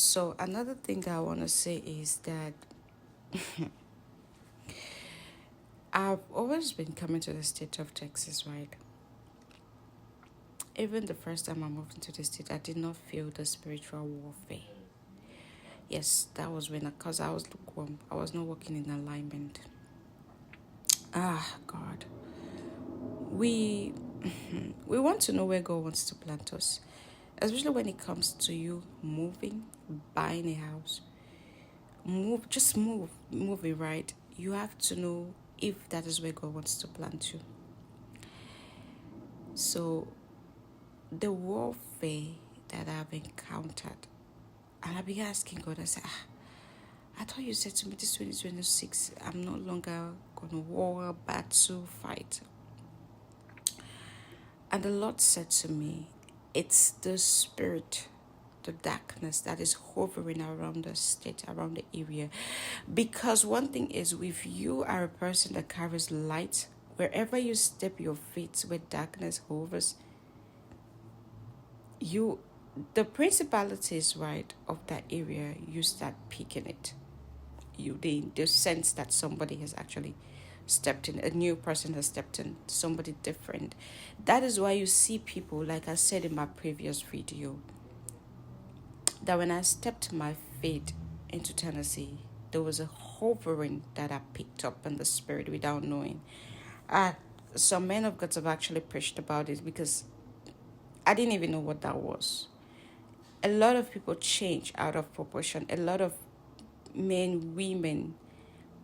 So another thing that I want to say is that I've always been coming to the state of Texas, right? Even the first time I moved into the state, I did not feel the spiritual warfare. Yes, that was when, because I was lukewarm. I was not working in alignment. Ah, God. We we want to know where God wants to plant us, especially when it comes to you moving, buying a house. Move it right. You have to know if that is where God wants to plant you. So the warfare that I've encountered, and I've been asking God, I said, I thought you said to me this 2026, I'm no longer going to war, battle, fight. And the Lord said to me, it's the spirit, the darkness that is hovering around the state, around the area. Because one thing is, if you are a person that carries light, wherever you step your feet where darkness hovers, the principalities, right, of that area, you start picking it. The sense that somebody has actually stepped in, a new person has stepped in, somebody different. That is why you see people, like I said in my previous video, that when I stepped my feet into Tennessee, there was a hovering that I picked up in the spirit without knowing. Some men of God have actually preached about it because I didn't even know what that was. A lot of people change out of proportion. A lot of men, women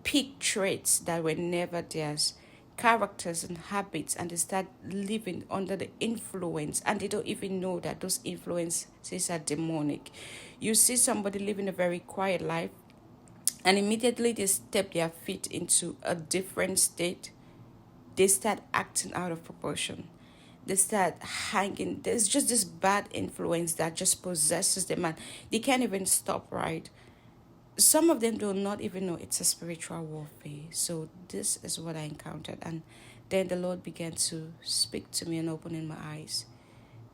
pick traits that were never theirs, characters and habits, and they start living under the influence, and they don't even know that those influences are demonic. You see somebody living a very quiet life, and immediately they step their feet into a different state, they start acting out of proportion. They start hanging. There's just this bad influence that just possesses them, and they can't even stop, right? Some of them do not even know it's a spiritual warfare. So this is what I encountered. And then the Lord began to speak to me and opening my eyes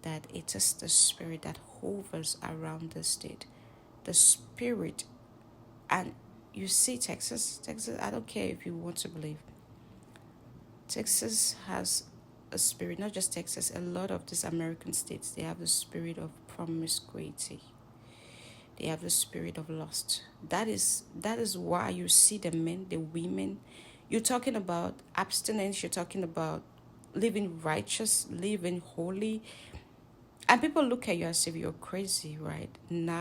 that it is the spirit that hovers around the state. The spirit. And you see Texas, I don't care if you want to believe. Texas has a spirit, not just Texas, a lot of these American states, they have the spirit of promiscuity. They have the spirit of lust. That is why you see the men, the women. You're talking about abstinence. You're talking about living righteous, living holy, and people look at you as if you're crazy, right? Now